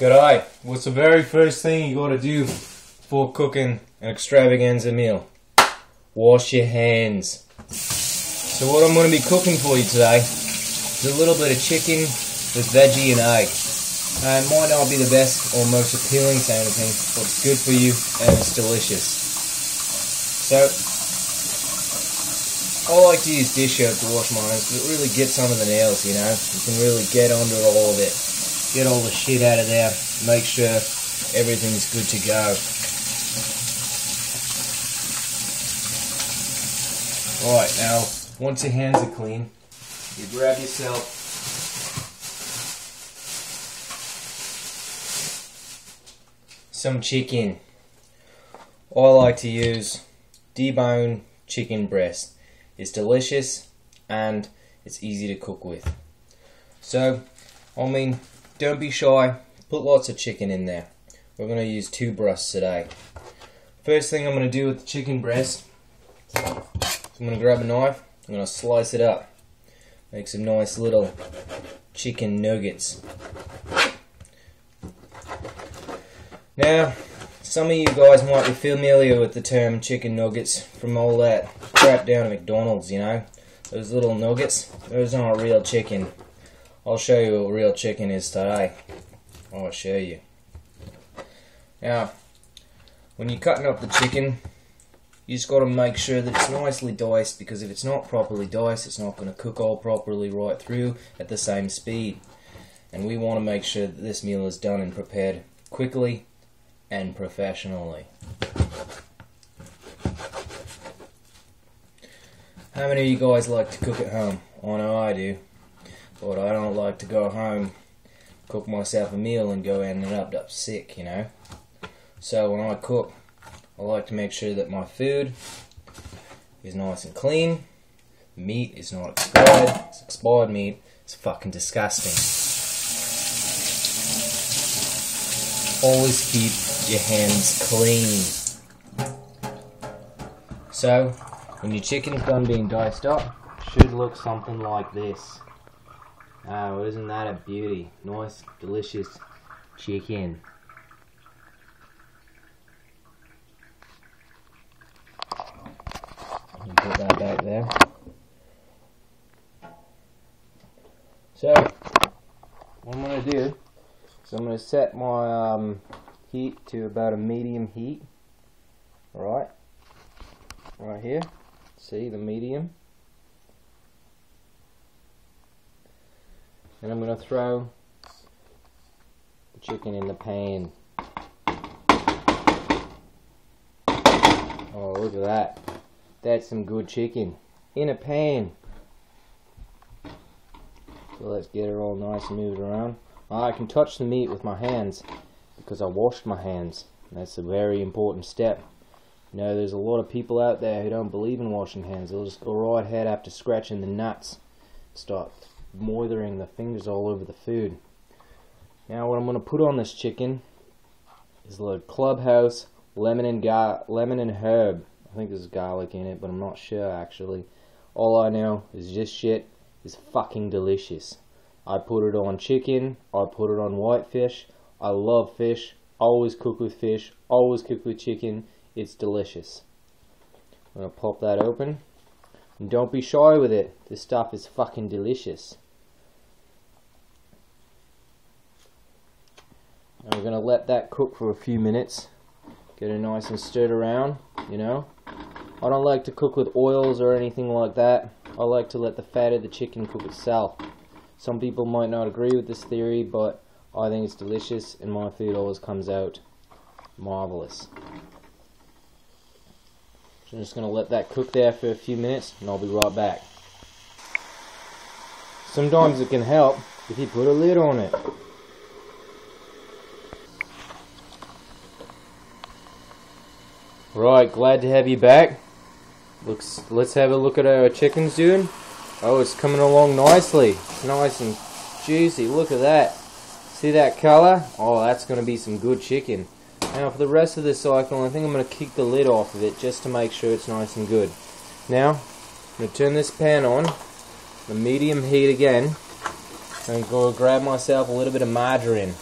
G'day. What's the very first thing you gotta do before cooking an extravaganza meal? Wash your hands. So what I'm gonna be cooking for you today is a little bit of chicken with veggie and egg. It might not be the best or most appealing sounding thing, but it's good for you and it's delicious. So, I like to use dish soap to wash my hands because it really gets under the nails, you know. You can really get under all of it. Get all the shit out of there. Make sure everything's good to go. Right, now, once your hands are clean, you grab yourself some chicken. I like to use deboned chicken breast. It's delicious and it's easy to cook with. So, don't be shy, put lots of chicken in there. We're going to use 2 breasts today. First thing I'm going to do with the chicken breast, I'm going to grab a knife, I'm going to slice it up. Make some nice little chicken nuggets. Now, some of you guys might be familiar with the term chicken nuggets from all that crap down at McDonald's, you know. Those little nuggets, those aren't real chicken. I'll show you what real chicken is today. I'll show you. Now, when you're cutting up the chicken, you just got to make sure that it's nicely diced, because if it's not properly diced, it's not going to cook all properly right through at the same speed. And we want to make sure that this meal is done and prepared quickly and professionally. How many of you guys like to cook at home? I know I do. But I don't like to go home, cook myself a meal and go end up sick, you know. So when I cook, I like to make sure that my food is nice and clean. Meat is not expired. It's expired meat. It's fucking disgusting. Always keep your hands clean. So, when your chicken's done being diced up, it should look something like this. Oh, isn't that a beauty? Nice, delicious chicken. Put that back there. So, what I'm going to do is I'm going to set my heat to about a medium heat. Right here. See, the medium. And I'm going to throw the chicken in the pan. Oh, look at that. That's some good chicken in a pan. So let's get it all nice and moved around. I can touch the meat with my hands because I washed my hands. That's a very important step. You know, there's a lot of people out there who don't believe in washing hands. They'll just go right ahead after scratching the nuts. Start moithering the fingers all over the food. Now what I'm going to put on this chicken is a little Clubhouse lemon and herb. I think there's garlic in it, but I'm not sure actually. All I know is this shit is fucking delicious. I put it on chicken, I put it on white fish. I love fish, always cook with fish, always cook with chicken. It's delicious. I'm going to pop that open. And don't be shy with it. This stuff is fucking delicious. And we're going to let that cook for a few minutes. Get it nice and stirred around, you know. I don't like to cook with oils or anything like that. I like to let the fat of the chicken cook itself. Some people might not agree with this theory, but I think it's delicious and my food always comes out marvelous. So I'm just going to let that cook there for a few minutes and I'll be right back. Sometimes it can help if you put a lid on it. Right, glad to have you back. Let's have a look at how our chicken's doing. Oh, it's coming along nicely. It's nice and juicy. Look at that. See that colour? Oh, that's going to be some good chicken. Now for the rest of the cycle, I think I'm going to kick the lid off of it just to make sure it's nice and good. Now, I'm going to turn this pan on, the medium heat again, and go grab myself a little bit of margarine.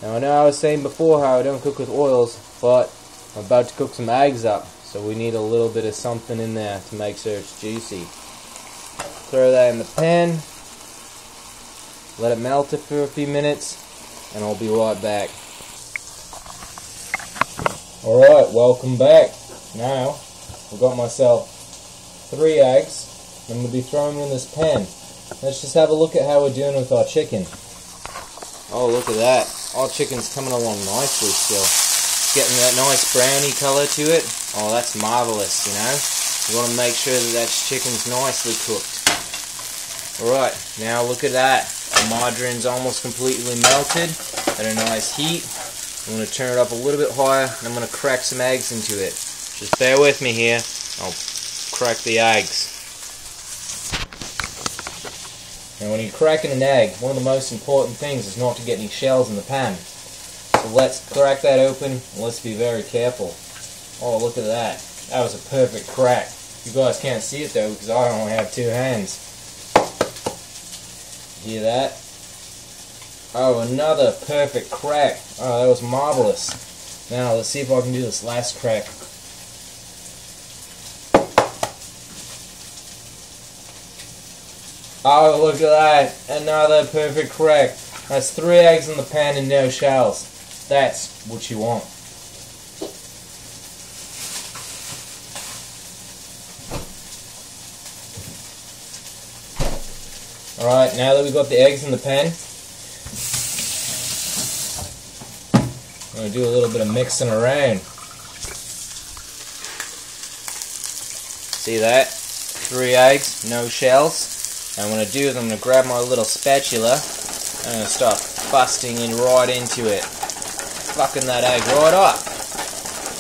Now I know I was saying before how I don't cook with oils, but I'm about to cook some eggs up, so we need a little bit of something in there to make sure it's juicy. Throw that in the pan, let it melt it for a few minutes, and I'll be right back. Alright, welcome back. Now, I've got myself 3 eggs. I'm going to be throwing them in this pan. Let's just have a look at how we're doing with our chicken. Oh, look at that. Our chicken's coming along nicely still. It's getting that nice browny colour to it. Oh, that's marvellous, you know. You want to make sure that chicken's nicely cooked. Alright, now look at that. The margarine's almost completely melted at a nice heat. I'm going to turn it up a little bit higher, and I'm going to crack some eggs into it. Just bear with me here. I'll crack the eggs. Now when you're cracking an egg, one of the most important things is not to get any shells in the pan. So let's crack that open, and let's be very careful. Oh, look at that. That was a perfect crack. You guys can't see it though, because I only have 2 hands. Hear that? Oh, another perfect crack. Oh, that was marvelous. Now, let's see if I can do this last crack. Oh, look at that. Another perfect crack. That's 3 eggs in the pan and no shells. That's what you want. Alright, now that we've got the eggs in the pan, I'm going to do a little bit of mixing around. See that? 3 eggs, no shells. And what I'm going to do is I'm going to grab my little spatula and I'm going to start busting in right into it. Fucking that egg right up.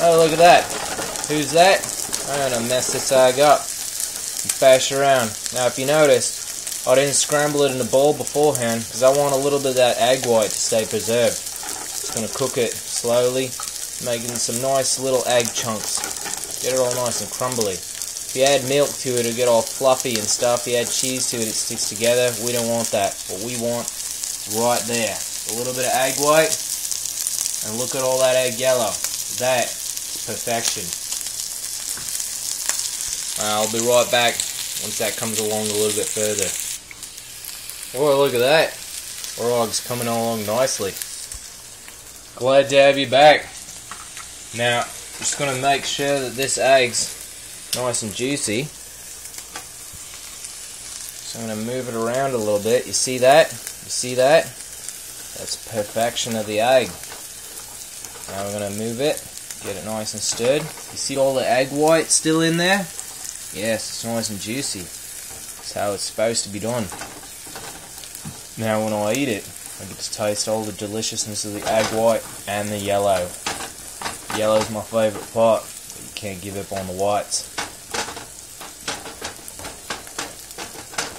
Oh, look at that. Who's that? I'm going to mess this egg up and bash around. Now, if you noticed, I didn't scramble it in a bowl beforehand because I want a little bit of that egg white to stay preserved. Just going to cook it slowly, making some nice little egg chunks. Get it all nice and crumbly. If you add milk to it, it'll get all fluffy and stuff. If you add cheese to it, it sticks together. We don't want that. What we want, right there. A little bit of egg white, and look at all that egg yellow. That's perfection. I'll be right back once that comes along a little bit further. Oh, look at that. Our egg's coming along nicely. Glad to have you back. Now, just going to make sure that this egg's nice and juicy. So I'm going to move it around a little bit. You see that? You see that? That's perfection of the egg. Now we're going to move it, get it nice and stirred. You see all the egg white still in there? Yes, it's nice and juicy. That's how it's supposed to be done. Now when I eat it, I get to taste all the deliciousness of the egg white and the yellow. Yellow's my favourite part, but you can't give up on the whites.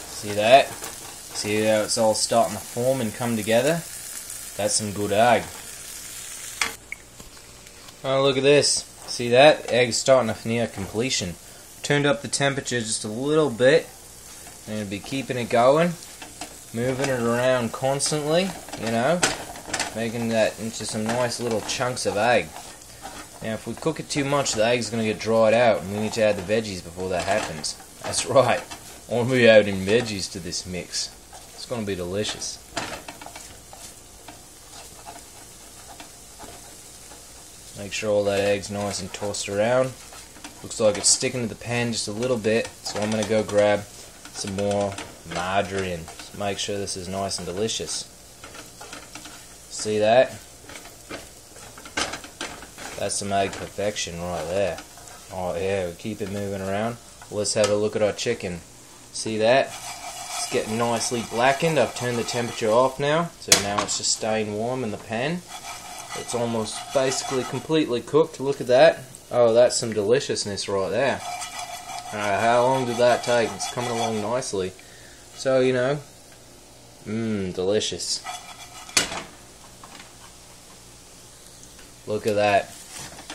See that? See how it's all starting to form and come together? That's some good egg. Oh, look at this. See that? The egg's starting to near completion. Turned up the temperature just a little bit. I'm going to be keeping it going. Moving it around constantly, you know. Making that into some nice little chunks of egg. Now, if we cook it too much, the egg's going to get dried out, and we need to add the veggies before that happens. That's right. I want to be adding veggies to this mix. It's going to be delicious. Make sure all that egg's nice and tossed around. Looks like it's sticking to the pan just a little bit, so I'm going to go grab some more margarine. So make sure this is nice and delicious. See that? That's some egg perfection right there. Oh yeah, we keep it moving around. Let's have a look at our chicken. See that? It's getting nicely blackened. I've turned the temperature off now, so now it's just staying warm in the pan. It's almost basically completely cooked. Look at that. Oh, that's some deliciousness right there. How long did that take? It's coming along nicely. So, you know, delicious. Look at that.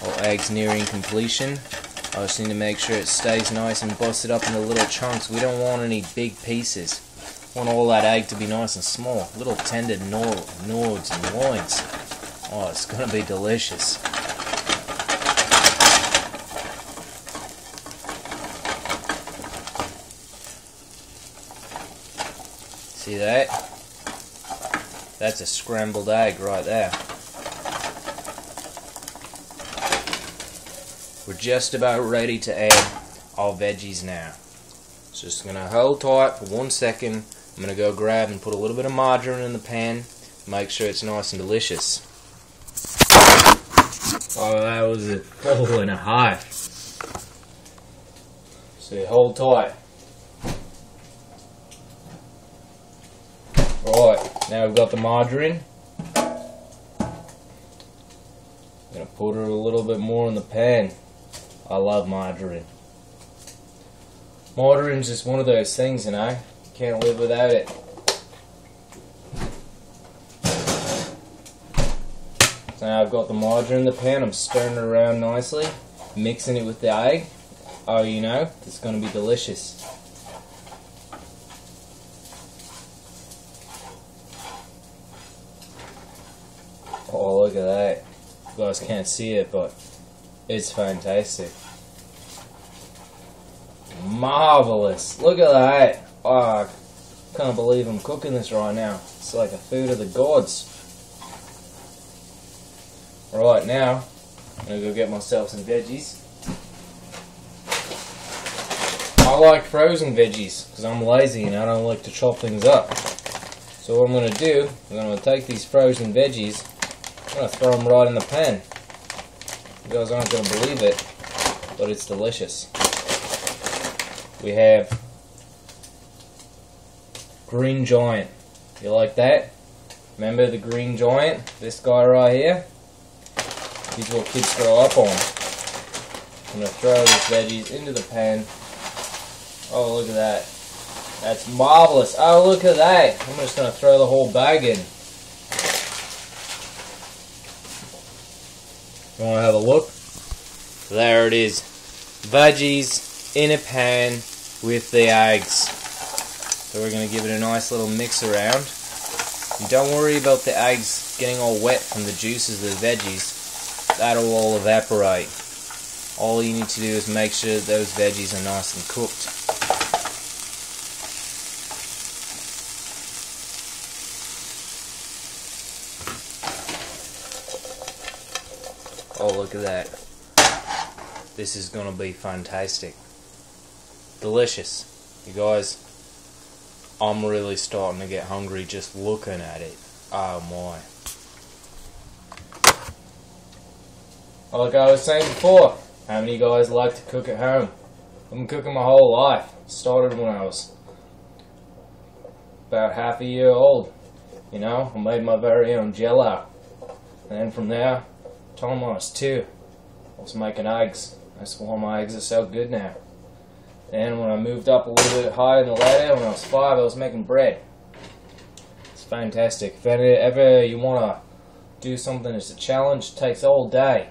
All eggs nearing completion. I just need to make sure it stays nice and busted up into little chunks. We don't want any big pieces. We want all that egg to be nice and small. Little tender nodes and loins. Oh, it's gonna be delicious. See that? That's a scrambled egg right there. We're just about ready to add our veggies now. So just gonna hold tight for 1 second. I'm gonna go grab and put a little bit of margarine in the pan. Make sure it's nice and delicious. Oh, that was a full and a half. So hold tight. Right, now we've got the margarine. I'm gonna put her a little bit more in the pan. I love margarine. Margarine's just one of those things, you know. Can't live without it. So now I've got the margarine in the pan. I'm stirring it around nicely, mixing it with the egg. Oh, you know, it's going to be delicious. Oh, look at that. You guys can't see it, but it's fantastic. Marvelous. Look at that. Oh, I can't believe I'm cooking this right now. It's like a food of the gods. Right, now I'm going to go get myself some veggies. I like frozen veggies because I'm lazy and I don't like to chop things up. So what I'm going to do, I'm going to take these frozen veggies, I'm going to throw them right in the pan. You guys aren't going to believe it, but it's delicious. We have Green Giant. You like that? Remember the Green Giant? This guy right here? These are what kids grow up on. I'm going to throw these veggies into the pan. Oh, look at that. That's marvelous. Oh, look at that. I'm just going to throw the whole bag in. You want to have a look? There it is. Veggies in a pan with the eggs. So we're going to give it a nice little mix around. And don't worry about the eggs getting all wet from the juices of the veggies. That'll all evaporate. All you need to do is make sure that those veggies are nice and cooked. Oh, look at that. This is going to be fantastic. Delicious. You guys, I'm really starting to get hungry just looking at it. Oh my. Like I was saying before, how many of you guys like to cook at home? I've been cooking my whole life. Started when I was about half a year old. You know, I made my very own jello. And then from there, time I was 2, I was making eggs. That's why my eggs are so good now. And when I moved up a little bit higher in the ladder, when I was 5, I was making bread. It's fantastic. If ever you want to do something that's a challenge, it takes all day.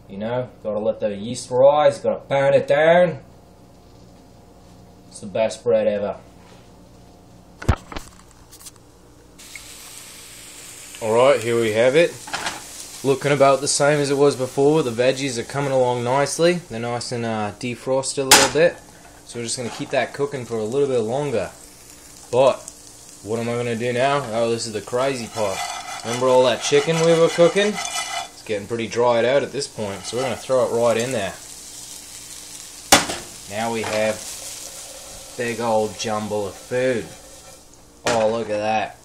You know, got to let the yeast rise, got to pound it down. It's the best bread ever. Alright, here we have it. Looking about the same as it was before. The veggies are coming along nicely. They're nice and defrosted a little bit. So we're just going to keep that cooking for a little bit longer. But, what am I going to do now? Oh, this is the crazy part. Remember all that chicken we were cooking? It's getting pretty dried out at this point. So we're going to throw it right in there. Now we have a big old jumble of food. Oh, look at that.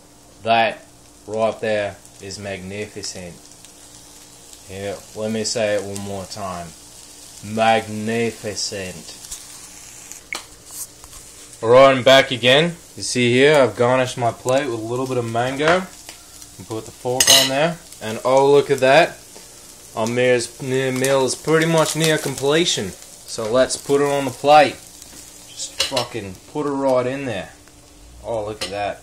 That right there is magnificent. Yeah, let me say it one more time. Magnificent. Alright, I'm back again. You see here, I've garnished my plate with a little bit of mango. And put the fork on there. And oh, look at that. Our meal is pretty much near completion. So let's put it on the plate. Just fucking put it right in there. Oh, look at that.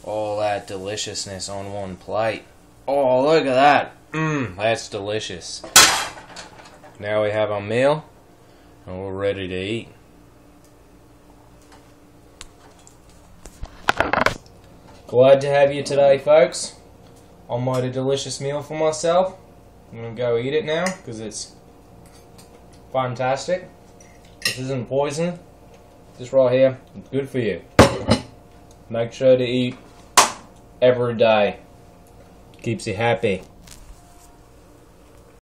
All that deliciousness on one plate. Oh, look at that. That's delicious. Now we have our meal, and we're ready to eat. Glad to have you today, folks. almighty delicious meal for myself. I'm gonna go eat it now because it's fantastic. This isn't poison. This right here, it's good for you. Make sure to eat every day. Keeps you happy.